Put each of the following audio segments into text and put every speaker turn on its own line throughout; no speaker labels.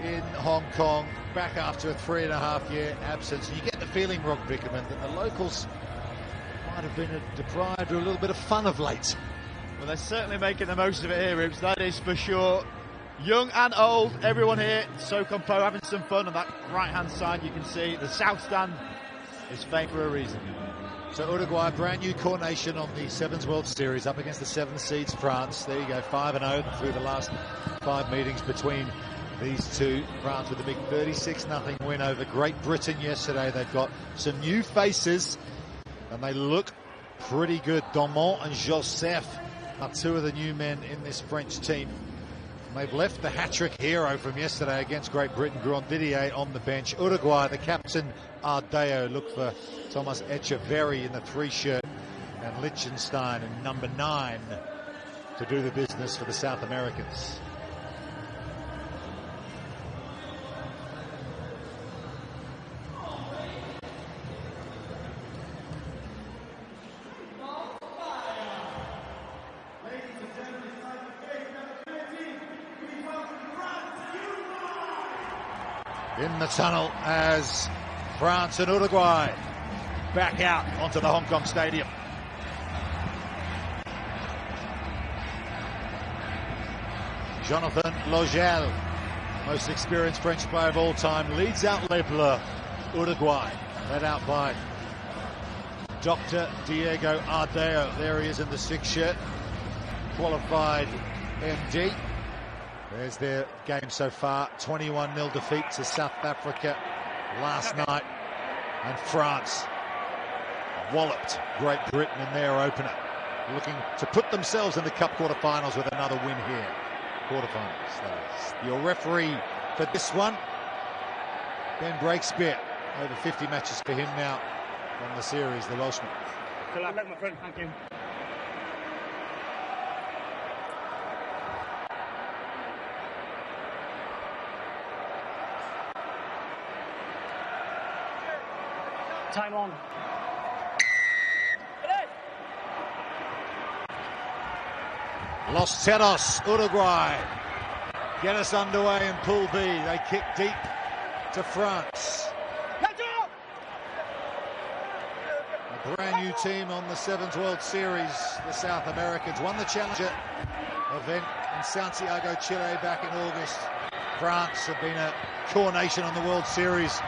in Hong Kong, back after a 3.5-year absence. And you get the feeling, Rob Vickerman, that the locals might have been deprived of a little bit of fun of late.
Well, they're certainly making the most of it here, Ribs, that is for sure. Young and old, everyone here, so composed, having some fun. On that right-hand side, you can see the South Stand is famed for a reason.
So Uruguay, brand new coronation on the Sevens World Series, up against the 7th seeds France. There you go, 5-0 through the last 5 meetings between these two. France with a big 36-0 win over Great Britain yesterday. They've got some new faces, and they look pretty good. Domont and Joseph are 2 of the new men in this French team. And they've left the hat-trick hero from yesterday against Great Britain, Grandidier, on the bench. Uruguay, the captain, Ardeo, look for Thomas Echeverry in the 3 shirt, and Liechtenstein in number 9 to do the business for the South Americans. In the tunnel as France and Uruguay back out onto the Hong Kong Stadium. Jonathan Logel, most experienced French player of all time, leads out Les Bleus. Uruguay, led out by Dr. Diego Ardeo. There he is in the 6 shirt, qualified MD. There's their game so far, 21-0 defeat to South Africa last night. And France walloped Great Britain in their opener, looking to put themselves in the Cup quarterfinals with another win here. Quarterfinals, that is. Your referee for this one, Ben Breakspear. Over 50 matches for him now on the series, the Welshman.
Good luck, my friend. Thank you. Time on.
Los Teros, Uruguay get us underway in Pool B. They kick deep to France. A brand new team on the Sevens World Series. The South Americans won the Challenger event in Santiago, Chile back in August. France have been a coronation on the World Series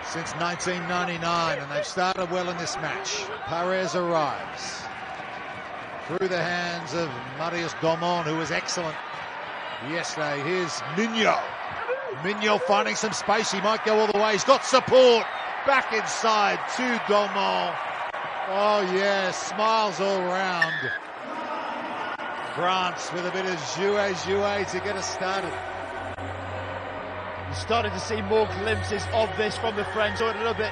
since 1999, and they've started well in this match. Perez arrives through the hands of Marius Domont, who was excellent yesterday. Here's Mignot. Mignot finding some space. He might go all the way. He's got support. Back inside to Domont. Oh, yeah, smiles all round. France with a bit of jouet to get us started.
We're starting to see more glimpses of this from the French. Saw it a little bit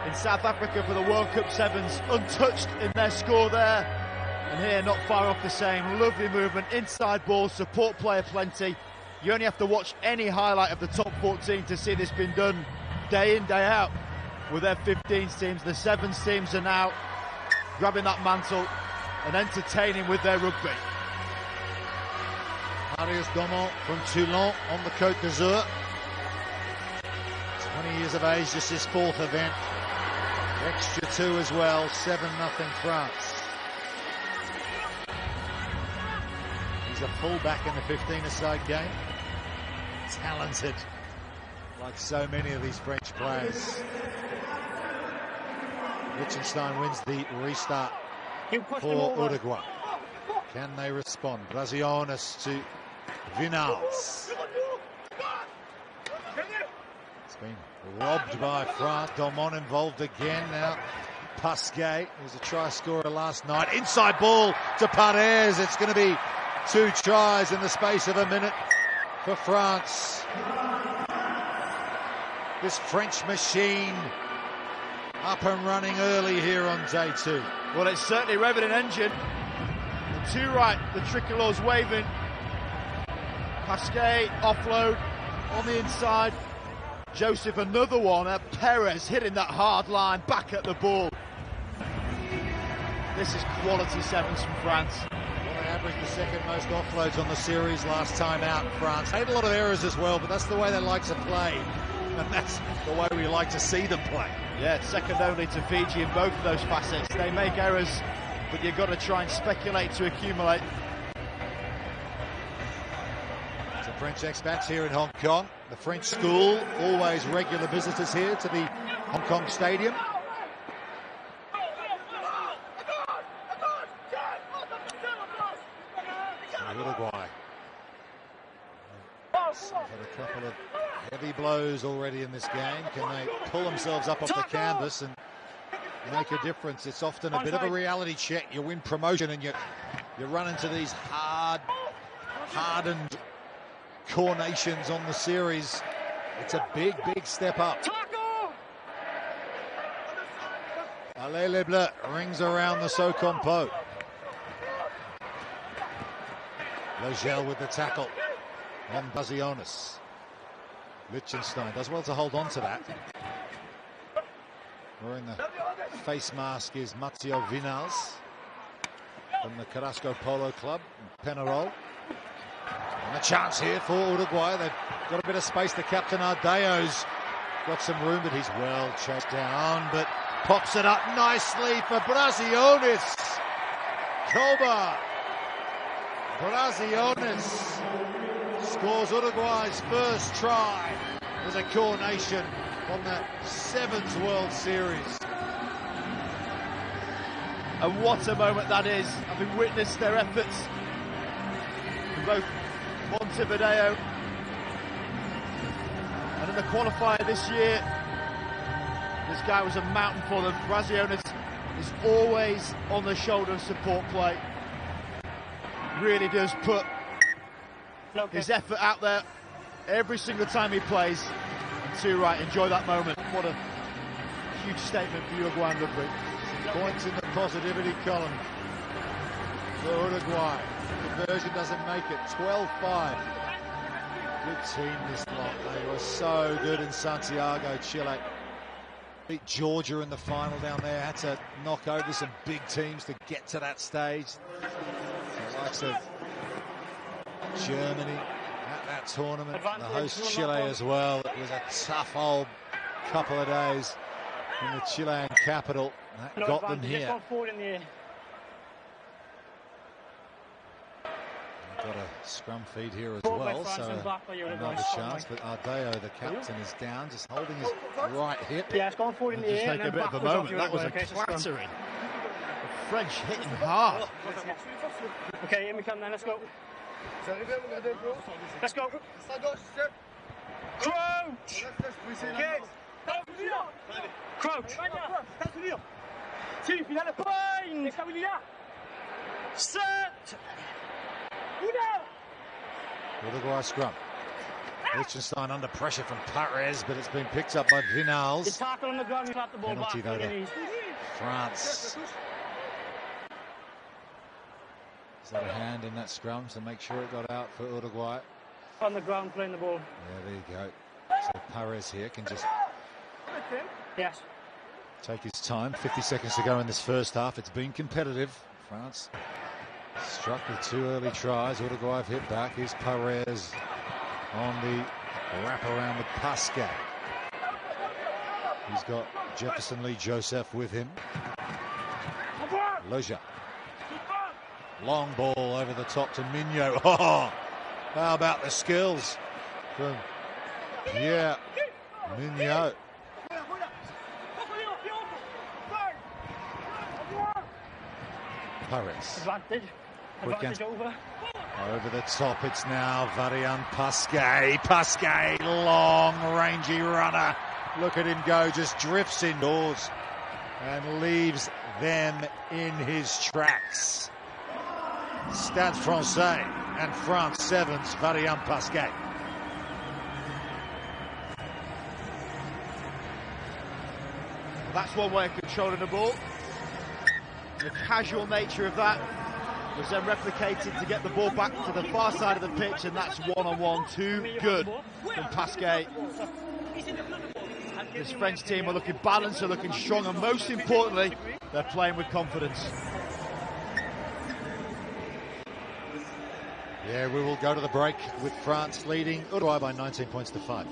in South Africa for the World Cup Sevens. Untouched in their score there. And here, not far off the same. Lovely movement, inside ball, support player plenty. You only have to watch any highlight of the top 14 to see this being done day in, day out with their 15s teams. The 7s teams are now grabbing that mantle and entertaining with their rugby.
Marius Domont from Toulon on the Côte d'Azur. 20 years of age, just his 4th event. Extra 2 as well, 7-0 France. He's a fullback in the 15-a-side game. Talented, like so many of these French players. Liechtenstein wins the restart for Uruguay. Can they respond? Brasiliones to Vinals. It's been robbed by France. Domont involved again now. Pasquet, who's a try scorer last night. Inside ball to Perez. It's going to be 2 tries in the space of a minute for France. This French machine up and running early here on day 2.
Well, it's certainly revving an engine. The 2 right, the tricolour's waving. Pasquet, offload on the inside. Joseph, another one. Perez hitting that hard line, back at the ball. This is quality 7s from France.
Well, they have averaged the second most offloads on the series last time out. France made a lot of errors as well, but that's the way they like to play, and that's the way we like to see them play.
Yeah, it's second only to Fiji in both of those facets. They make errors, but you've got to try and speculate to accumulate.
So French expats here in Hong Kong. The French school, always regular visitors here to the Hong Kong stadium. Uruguay suffered a couple of heavy blows already in this game. Can they pull themselves up off the canvas and make a difference? It's often a bit of a reality check. You win promotion and you run into these hardened core nations on the series. It's a big step up. Allez les Bleus rings around the Socompo. Logel with the tackle on Bazionis. Liechtenstein does well to hold on to that. Wearing the face mask is Matteo Vinals from the Carrasco Polo Club in Penarol. And a chance here for Uruguay. They've got a bit of space. The captain Ardeo's got some room, but he's well chased down, but pops it up nicely for Bazionis. Koba. Bazionis scores Uruguay's first try as a core nation on the 7th World Series.
And what a moment that is, having witnessed their efforts in both Montevideo and in the qualifier this year. This guy was a mountain for them. Bazionis is always on the shoulder of support play. Really does put his effort out there every single time he plays. And too right, enjoy that moment. What a huge statement for Uruguayan rugby.
Points in the positivity column for Uruguay. Conversion doesn't make it. 12-5. Good team this lot. They were so good in Santiago, Chile. Beat Georgia in the final down there. Had to knock over some big teams to get to that stage. The likes of Germany at that tournament. The host Chile as well. It was a tough old couple of days in the Chilean capital. That got them here. Got a scrum feed here as well, so another chance. But Ardeo, the captain, is down, just holding his right hip.
Yeah, it's gone forward in the air.
Just make a bit of a moment. That was a clattering. The French hitting hard.
Okay, here we come then. Let's go. Let's go. Crouch. Crouch. Sí, final de point. Estabilidad. Set.
Uruguay scrum. Liechtenstein under pressure from Perez, but it's been picked up by Vinals.
On the ground, clap the ball
penalty
back
though to France. Is that a hand in that scrum to make sure it got out for Uruguay?
On the ground playing the ball.
Yeah, there you go. So Perez here can just take his time. 50 seconds to go in this first half. It's been competitive. France struck with 2 early tries. Uruguay have hit back. Here's Perez on the wraparound with Pascal. He's got Jefferson Lee Joseph with him. Loja. Long ball over the top to Mignot. Oh, how about the skills from Pierre Mignot. Perez.
Advantage over.
Over the top, it's now Varian Pascal. Pascal, long, rangy runner. Look at him go, just drifts indoors and leaves them in his tracks. Stade Francais and France 7's Varian Pascal.
That's one way of controlling the ball. The casual nature of that was then replicated to get the ball back to the far side of the pitch, and that's one-on-one. Too good from Pascal. This French team are looking balanced, are looking strong, and most importantly, they're playing with confidence.
Yeah, we will go to the break with France leading Uruguay by 19 points to 5.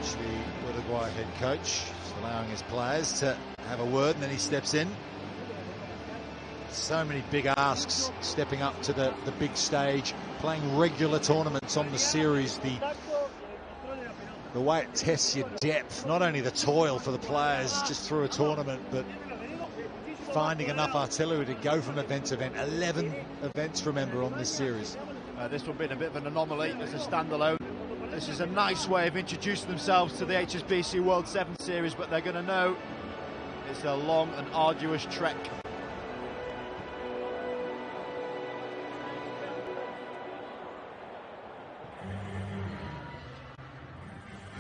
The Uruguay head coach is allowing his players to have a word, and then he steps in. So many big asks stepping up to the big stage, playing regular tournaments on the series. The way it tests your depth, not only the toil for the players just through a tournament, but finding enough artillery to go from event to event. 11 events, remember, on this series.
This one being a bit of an anomaly as a standalone. This is a nice way of introducing themselves to the HSBC World 7 Series, but they're going to know it's a long and arduous trek.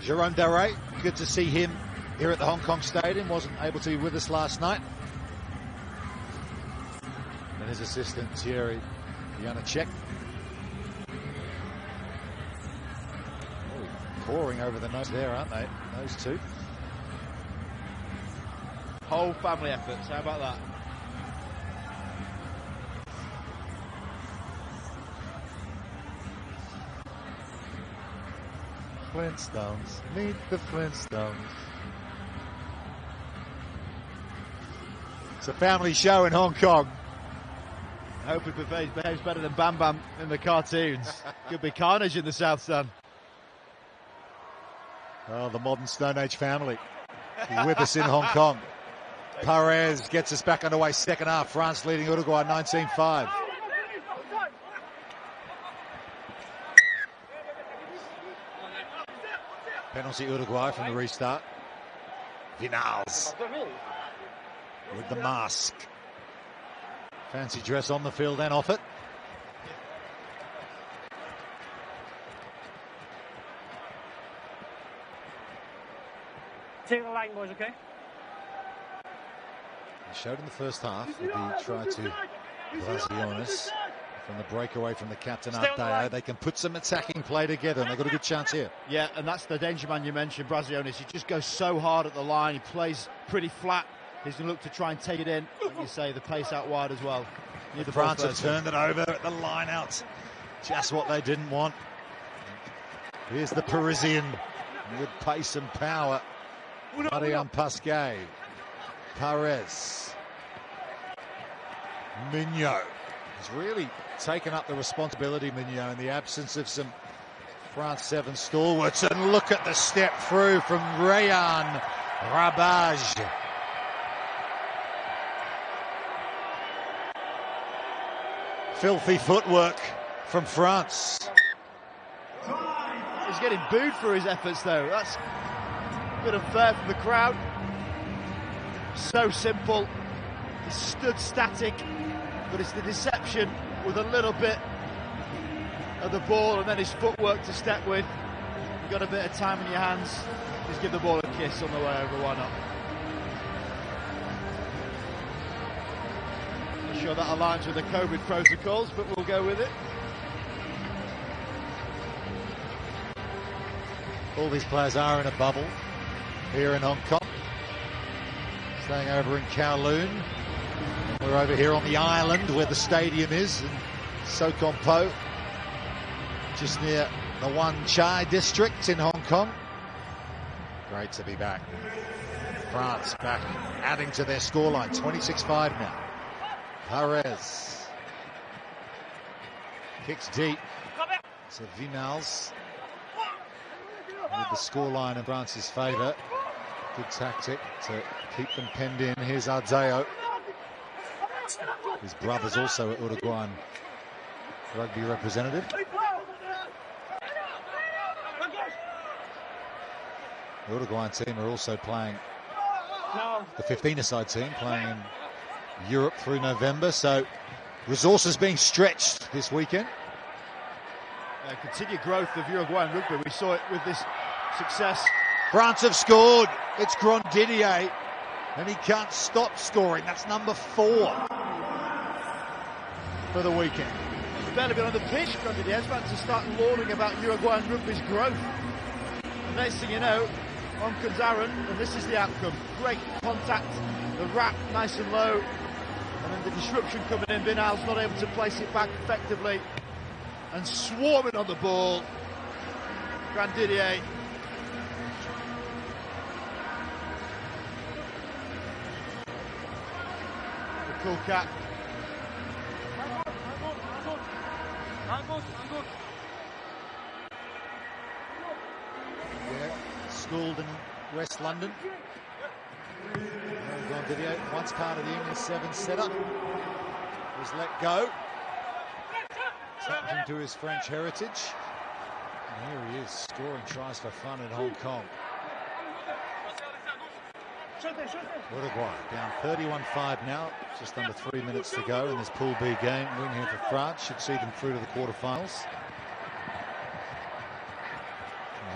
Jerome Daré, good to see him here at the Hong Kong Stadium. Wasn't able to be with us last night. And his assistant, Thierry Janacek. Pouring over the nose there, aren't they? Those two.
Whole family efforts, how about that?
Flintstones, meet the Flintstones. It's a family show in Hong Kong.
I hope it behaves better than Bam Bam in the cartoons. Could be carnage in the South Stand.
Oh, the modern Stone Age family with us in Hong Kong. Perez gets us back underway, second half. France leading Uruguay 19-5. Penalty Uruguay from the restart. Vinals with the mask. Fancy dress on the field and off it.
Take the line, boys, okay?
He showed in the first half with the try to Brasiones from the breakaway from the captain Ardeo. They can put some attacking play together, and they've got a good chance here.
Yeah, and that's the danger man you mentioned, Brasiones. He just goes so hard at the line. He plays pretty flat. He's going to look to try and take it in. Like you say, the pace out wide as well.
France have turned it over at the line out. Just what they didn't want. Here's the Parisian with pace and power. Mariam Pasquet. Perez. Mignot has really taken up the responsibility, Mignot, in the absence of some France 7 stalwarts. And look at the step through from Rayan Rabage. Filthy footwork from France.
He's getting booed for his efforts, though. That's a bit unfair from the crowd. So simple. He stood static, but it's the deception with a little bit of the ball and then his footwork to step with. You've got a bit of time in your hands. Just give the ball a kiss on the way over, why not? Not sure that aligns with the COVID protocols, but we'll go with it.
All these players are in a bubble here in Hong Kong. Staying over in Kowloon. We're over here on the island where the stadium is, in So Kom Po, just near the Wan Chai district in Hong Kong. Great to be back. France back, adding to their scoreline, 26-5 now. Perez kicks deep. So Vinals with the scoreline in France's favour. Good tactic to keep them penned in. Here's Ardeo. His brother's also an Uruguayan rugby representative. The Uruguayan team are also playing, the 15-a-side team playing in Europe through November, so resources being stretched this weekend.
Continued growth of Uruguayan rugby. We saw it with this success.
France have scored. It's Grandidier, and he can't stop scoring. That's number 4. for the weekend.
He's barely been on the pitch, Grandidier's about to start lauding about Uruguayan rugby's growth. The next thing you know, on comes Aaron, and this is the outcome. Great contact, the wrap nice and low, and then the disruption coming in. Vinal's not able to place it back effectively, and swarming on the ball. Grandidier. The cool cat.
Yeah, schooled in West London. Grandidier, once part of the England 7 setup, was let go. Tapped into his French heritage. And here he is, scoring tries for fun in Hong Kong. Uruguay down 31-5 now, just under 3 minutes to go in this Pool B game. Win here for France should see them through to the quarterfinals.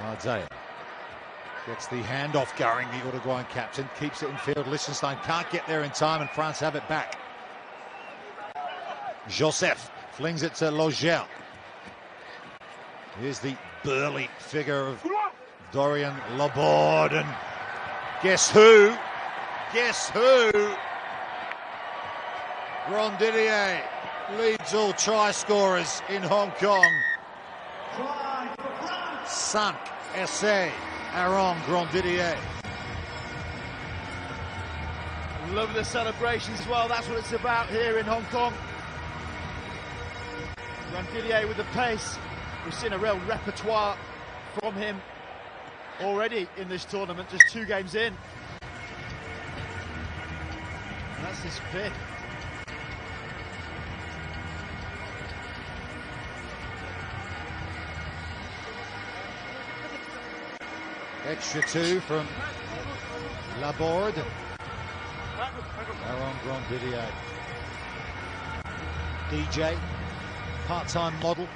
Ardea gets the handoff going, the Uruguayan captain, keeps it in field. Liechtenstein can't get there in time, and France have it back. Joseph flings it to Logel. Here's the burly figure of Dorian Laborde, and guess who? Guess who? Grandidier leads all try scorers in Hong Kong. 5 essais, Aaron Grandidier.
Love the celebrations as well. That's what it's about here in Hong Kong. Grandidier with the pace. We've seen a real repertoire from him already in this tournament, just 2 games in. And that's his 5th.
Extra 2 from Laborde. Aaron Grandidier. DJ, part-time model.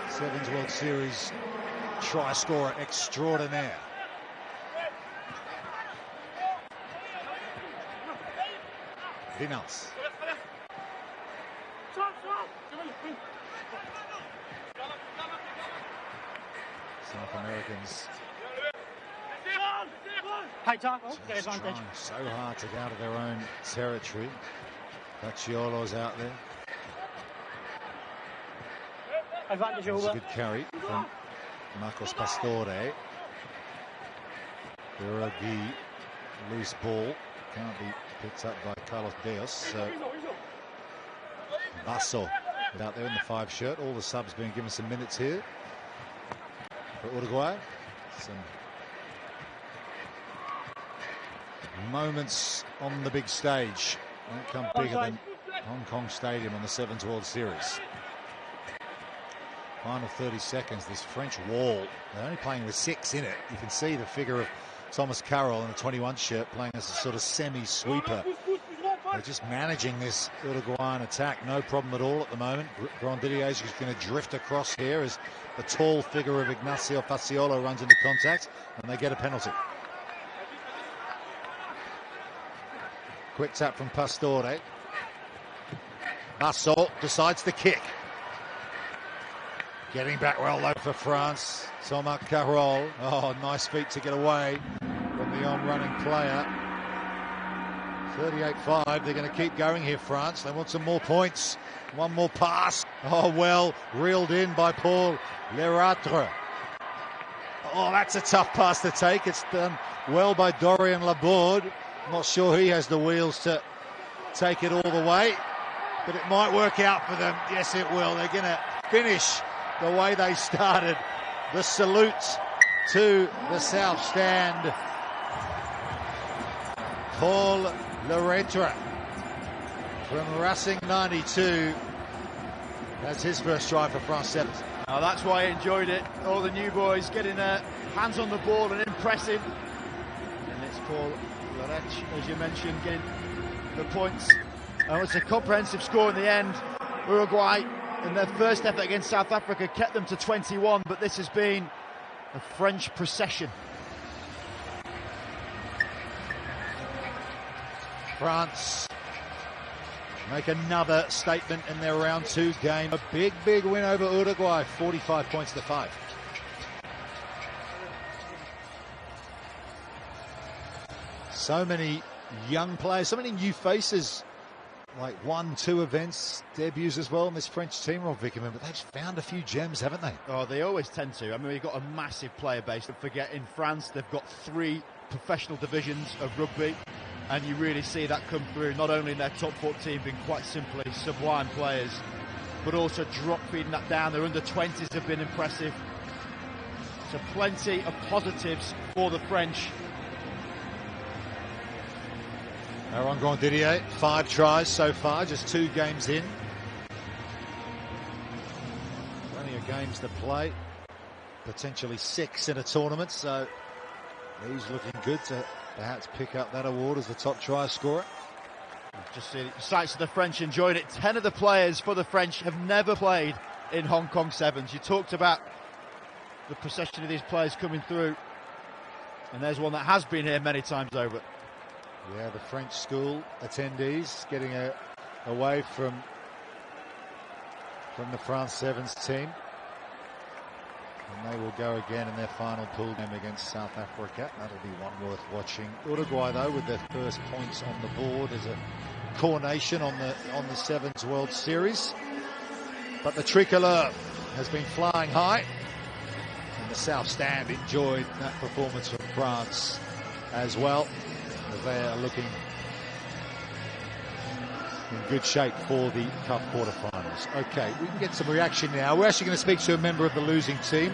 Sevens World Series try scorer extraordinaire. Vinals. South Americans
High tackle, get
just
advantage.
trying so hard to get out of their own territory. Paciolo's out there.
Advantage
That's a
over.
good carry from Marcos Pastore. Biraghi, loose ball, can't be picked up by Carlos Diaz. So Basso out there in the 5 shirt. All the subs being given some minutes here for Uruguay. Some moments on the big stage. Won't come bigger than Hong Kong Stadium on the Sevens World Series. Final 30 seconds, this French wall, they're only playing with 6 in it. You can see the figure of Thomas Carroll in the 21 shirt playing as a sort of semi-sweeper. They're just managing this Uruguayan attack, no problem at all at the moment. Grandidier is just going to drift across here as the tall figure of Ignacio Paciolo runs into contact, and they get a penalty. Quick tap from Pastore. Basso decides to kick. Getting back well though for France. Thomas Carroll. Oh, nice feet to get away from the on-running player. 38-5. They're going to keep going here, France. They want some more points. One more pass. Oh, well, reeled in by Paul Leratre. Oh, that's a tough pass to take. It's done well by Dorian Laborde. Not sure he has the wheels to take it all the way, but it might work out for them. Yes, it will. They're going to finish the way they started. The salute to the South Stand. Paul Leratre from Racing 92. That's his first try for France Sevens.
Oh, that's why I enjoyed it. All the new boys getting their hands on the ball and impressing. And it's Paul Leratre, as you mentioned, getting the points. Oh, it's a comprehensive score in the end. Uruguay, in their first effort against South Africa, kept them to 21, but this has been a French procession.
France make another statement in their round 2 game. A big win over Uruguay, 45 points to 5. So many young players, so many new faces, like 1-2 events, debuts as well in this French team, Rob Vickerman, but they've found a few gems, haven't they?
Oh, they always tend to. I mean, we've got a massive player base. Don't forget, in France, they've got 3 professional divisions of rugby, and you really see that come through, not only in their top 14 being quite simply sublime players, but also drop feeding that down. Their under-20s have been impressive. So plenty of positives for the French.
Aaron Grandidier, 5 tries so far, just 2 games in. Plenty of games to play, potentially 6 in a tournament, so he's looking good to perhaps pick up that award as the top try scorer.
Just see the sights of the French enjoying it. 10 of the players for the French have never played in Hong Kong Sevens. You talked about the procession of these players coming through, and there's one that has been here many times over.
Yeah, the French school attendees getting away from the France Sevens team. And they will go again in their final pool game against South Africa. That'll be one worth watching. Uruguay, though, with their first points on the board as a core nation on the Sevens World Series. But the tricolour has been flying high. And the South Stand enjoyed that performance from France as well. They are looking in good shape for the Cup quarterfinals. Okay, we can get some reaction now. We're actually going to speak to a member of the losing team.